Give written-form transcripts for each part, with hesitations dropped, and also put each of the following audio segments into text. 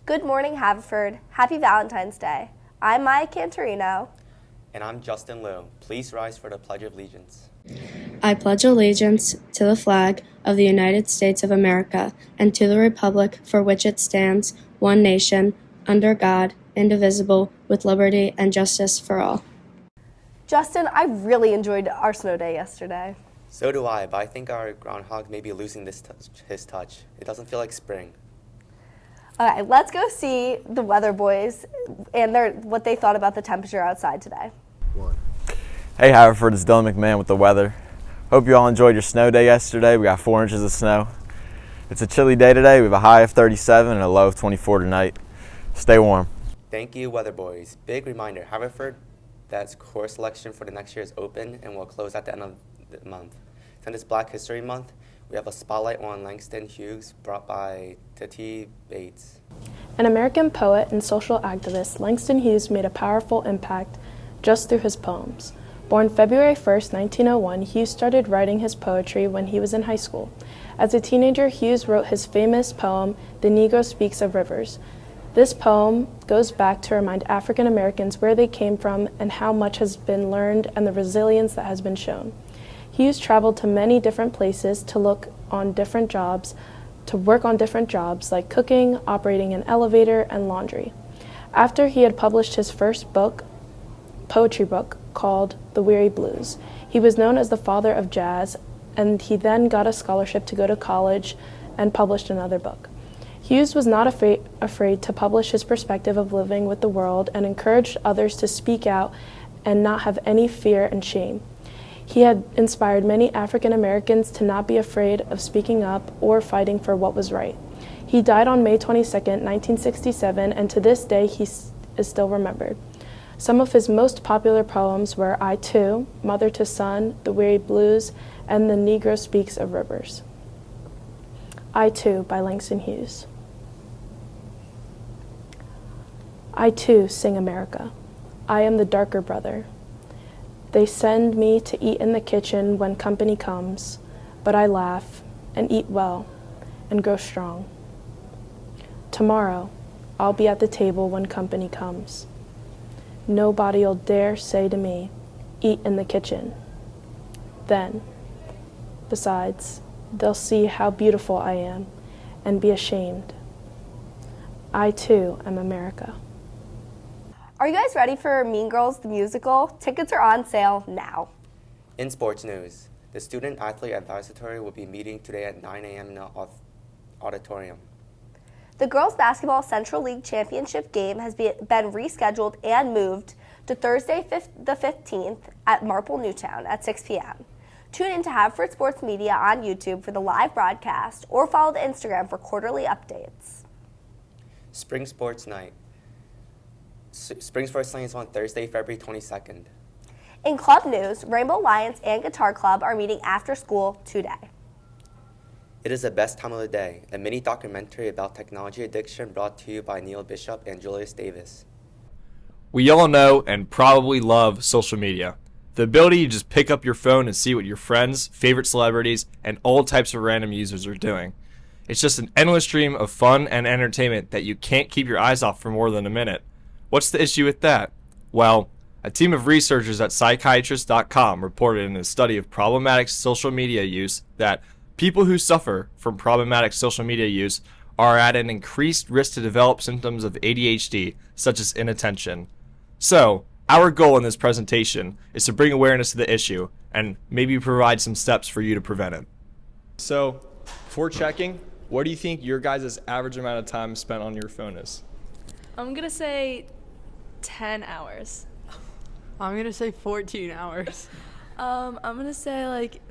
Good morning, Haverford. Happy Valentine's Day. I'm Maya Cantorino. And I'm Justin Liu. Please rise for the Pledge of Allegiance. I pledge allegiance to the flag of the United States of America and to the republic for which it stands, one nation, under God, indivisible, with liberty and justice for all. Justin, I really enjoyed our snow day yesterday. So do I, but I think our groundhog may be losing his touch. It doesn't feel like spring. Okay, let's go see the weather boys and what they thought about the temperature outside today. Hey Haverford, it's Dylan McMahon with the weather. Hope you all enjoyed your snow day yesterday. We got 4 inches of snow. It's a chilly day today. We have a high of 37 and a low of 24 tonight. Stay warm. Thank you, weather boys. Big reminder, Haverford, that's course selection for the next year is open and will close at the end of the month. Since it's Black History Month, we have a spotlight on Langston Hughes brought by Tati Bates. An American poet and social activist, Langston Hughes made a powerful impact just through his poems. Born February 1st, 1901, Hughes started writing his poetry when he was in high school. As a teenager, Hughes wrote his famous poem, The Negro Speaks of Rivers. This poem goes back to remind African Americans where they came from and how much has been learned and the resilience that has been shown. Hughes traveled to many different places to work on different jobs like cooking, operating an elevator, and laundry. After he had published his first poetry book called The Weary Blues, he was known as the father of jazz, and he then got a scholarship to go to college and published another book. Hughes was not afraid to publish his perspective of living with the world and encouraged others to speak out and not have any fear and shame. He had inspired many African Americans to not be afraid of speaking up or fighting for what was right. He died on May 22, 1967, and to this day he is still remembered. Some of his most popular poems were I Too, Mother to Son, The Weary Blues, and The Negro Speaks of Rivers. I Too by Langston Hughes. I too sing America. I am the darker brother. They send me to eat in the kitchen when company comes, but I laugh and eat well and grow strong. Tomorrow, I'll be at the table when company comes. Nobody'll dare say to me, eat in the kitchen. Then, besides, they'll see how beautiful I am and be ashamed. I too am America. Are you guys ready for Mean Girls the musical? Tickets are on sale now. In sports news, the Student Athlete Advisory will be meeting today at 9 a.m. in the auditorium. The Girls Basketball Central League Championship game has been rescheduled and moved to Thursday the 15th at Marple Newtown at 6 p.m. Tune in to Haverford Sports Media on YouTube for the live broadcast or follow the Instagram for quarterly updates. Spring Sports Night. Spring Sports Night is on Thursday, February 22nd. In club news, Rainbow Lions and Guitar Club are meeting after school today. It is the best time of the day, a mini documentary about technology addiction brought to you by Neil Bishop and Julius Davis. We all know and probably love social media. The ability to just pick up your phone and see what your friends, favorite celebrities, and all types of random users are doing. It's just an endless stream of fun and entertainment that you can't keep your eyes off for more than a minute. What's the issue with that? Well, a team of researchers at psychiatrist.com reported in a study of problematic social media use that people who suffer from problematic social media use are at an increased risk to develop symptoms of ADHD, such as inattention. So, our goal in this presentation is to bring awareness to the issue and maybe provide some steps for you to prevent it. So, before checking, what do you think your guys' average amount of time spent on your phone is? I'm gonna say 10 hours. I'm gonna say 14 hours. I'm gonna say like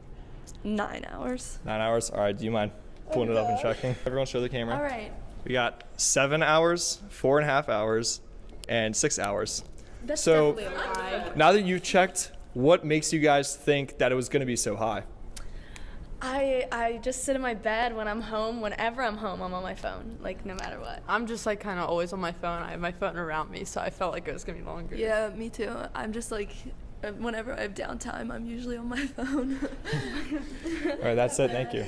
9 hours. 9 hours? All right, do you mind pulling it up and checking? Everyone show the camera. All right. We got 7 hours, 4.5 hours, and 6 hours. That's so definitely a lie. Now that you've checked, what makes you guys think that it was gonna be so high? I just sit in my bed when I'm home. Whenever I'm home, I'm on my phone, like no matter what. I'm just like kind of always on my phone. I have my phone around me, so I felt like it was gonna be longer. Yeah, me too. I'm just like, whenever I have downtime, I'm usually on my phone. All right, that's it. Thank you.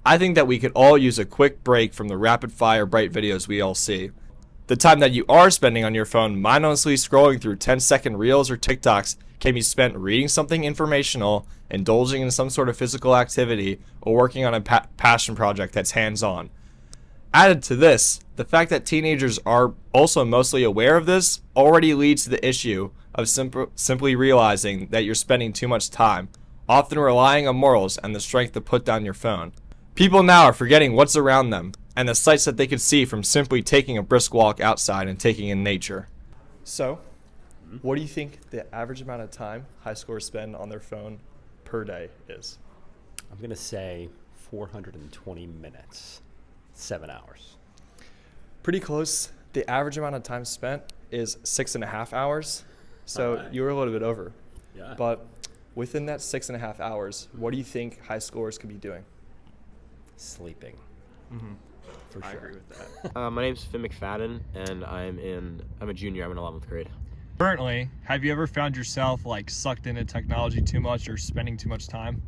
I think that we could all use a quick break from the rapid-fire bright videos we all see. The time that you are spending on your phone mindlessly scrolling through 10-second reels or TikToks can be spent reading something informational, indulging in some sort of physical activity, or working on a passion project that's hands-on. Added to this, the fact that teenagers are also mostly aware of this already leads to the issue of simply realizing that you're spending too much time, often relying on morals and the strength to put down your phone. People now are forgetting what's around them and the sights that they could see from simply taking a brisk walk outside and taking in nature. So, what do you think the average amount of time high schoolers spend on their phone per day is? I'm going to say 420 minutes, 7 hours. Pretty close. The average amount of time spent is 6.5 hours. So Alright. you were a little bit over. Yeah. But within that 6.5 hours, what do you think high schoolers could be doing? Sleeping. For I sure. agree with that. My name's Finn McFadden, and I'm a junior. I'm in 11th grade. Currently, have you ever found yourself like sucked into technology too much or spending too much time?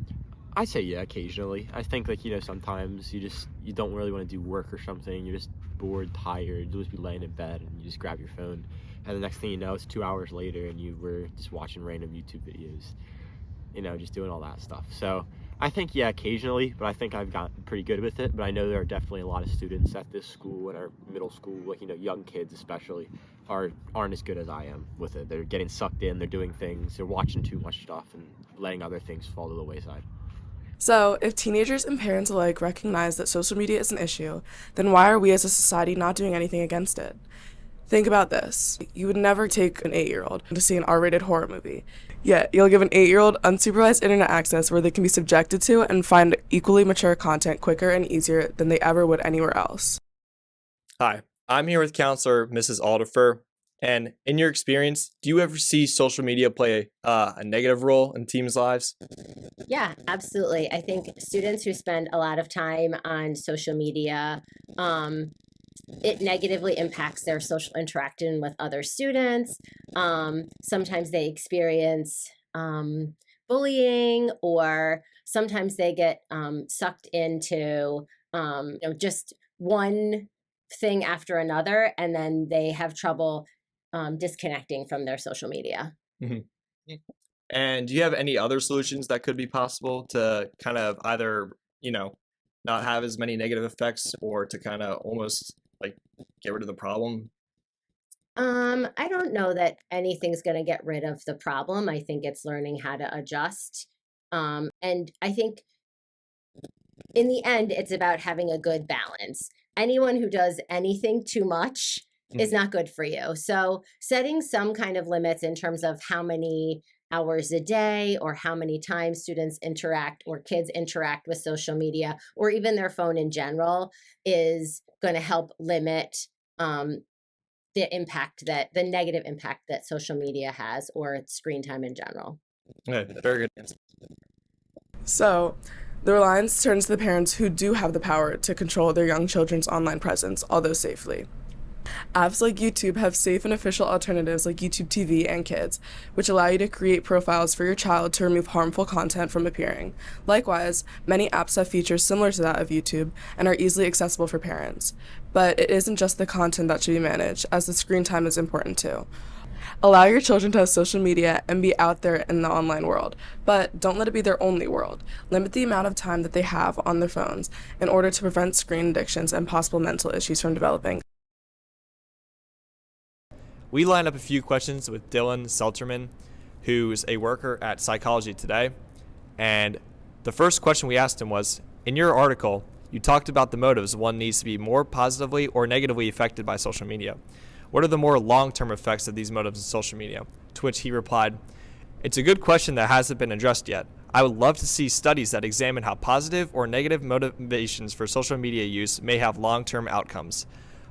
I say yeah, occasionally. I think sometimes you don't really want to do work or something. You're just bored, tired. You'll just be laying in bed and you just grab your phone. And the next thing you know, it's 2 hours later and you were just watching random YouTube videos, just doing all that stuff. So I think, yeah, occasionally, but I think I've gotten pretty good with it. But I know there are definitely a lot of students at this school and our middle school, young kids especially, aren't as good as I am with it. They're getting sucked in, they're doing things, they're watching too much stuff and letting other things fall to the wayside. So, if teenagers and parents alike recognize that social media is an issue, then why are we as a society not doing anything against it? Think about this. You would never take an 8-year-old to see an R-rated horror movie. Yet, you'll give an 8-year-old unsupervised internet access where they can be subjected to and find equally mature content quicker and easier than they ever would anywhere else. Hi, I'm here with counselor Mrs. Alderfer. And in your experience, do you ever see social media play a negative role in teens' lives? Yeah, absolutely. I think students who spend a lot of time on social media, it negatively impacts their social interaction with other students. Sometimes they experience bullying, or sometimes they get sucked into just one thing after another, and then they have trouble disconnecting from their social media. Mm-hmm. And do you have any other solutions that could be possible to kind of either, not have as many negative effects, or to kind of almost like get rid of the problem? I don't know that anything's going to get rid of the problem. I think it's learning how to adjust. And I think in the end, it's about having a good balance. Anyone who does anything too much is not good for you. So setting some kind of limits in terms of how many hours a day or how many times students interact or kids interact with social media or even their phone in general is going to help limit the negative impact that social media has, or screen time in general. Okay, very good answer. So, the reliance turns to the parents who do have the power to control their young children's online presence, although safely. Apps like YouTube have safe and official alternatives like YouTube TV and Kids, which allow you to create profiles for your child to remove harmful content from appearing. Likewise, many apps have features similar to that of YouTube and are easily accessible for parents. But it isn't just the content that should be managed, as the screen time is important too. Allow your children to have social media and be out there in the online world, but don't let it be their only world. Limit the amount of time that they have on their phones in order to prevent screen addictions and possible mental issues from developing. We lined up a few questions with Dylan Selterman, who's a worker at Psychology Today. And the first question we asked him was, in your article, you talked about the motives one needs to be more positively or negatively affected by social media. What are the more long-term effects of these motives in social media? To which he replied, it's a good question that hasn't been addressed yet. I would love to see studies that examine how positive or negative motivations for social media use may have long-term outcomes.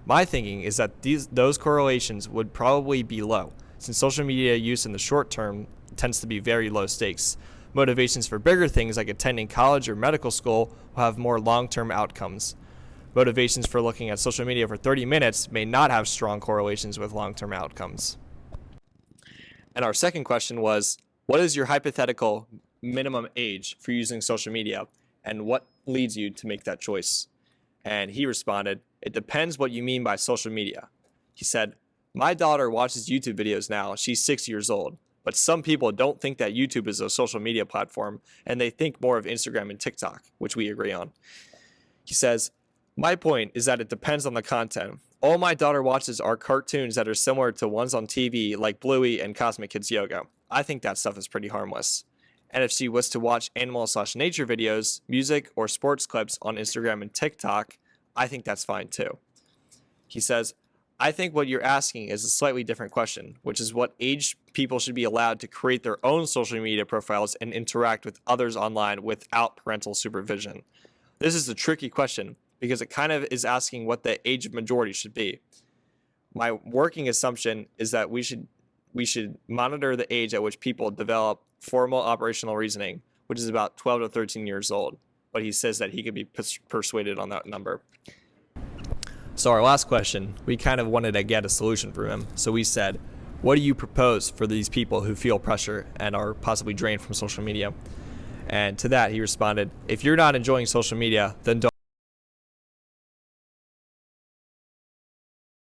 My thinking is that those correlations would probably be low, since social media use in the short term tends to be very low stakes. Motivations for bigger things like attending college or medical school will have more long-term outcomes. Motivations for looking at social media for 30 minutes may not have strong correlations with long-term outcomes. And our second question was, what is your hypothetical minimum age for using social media, and what leads you to make that choice? And he responded, it depends what you mean by social media. He said, "My daughter watches YouTube videos now. She's 6 years old. But some people don't think that YouTube is a social media platform, and they think more of Instagram and TikTok," which we agree on. He says, "My point is that it depends on the content. All my daughter watches are cartoons that are similar to ones on TV like Bluey and Cosmic Kids Yoga. I think that stuff is pretty harmless. And if she was to watch animal/nature videos, music, or sports clips on Instagram and TikTok, I think that's fine too." He says, "I think what you're asking is a slightly different question, which is what age people should be allowed to create their own social media profiles and interact with others online without parental supervision. This is a tricky question because it kind of is asking what the age of majority should be. My working assumption is that we should monitor the age at which people develop formal operational reasoning, which is about 12 to 13 years old. But he says that he could be persuaded on that number." So our last question, we kind of wanted to get a solution from him. So we said, "What do you propose for these people who feel pressure and are possibly drained from social media?" And to that he responded, "If you're not enjoying social media, then don't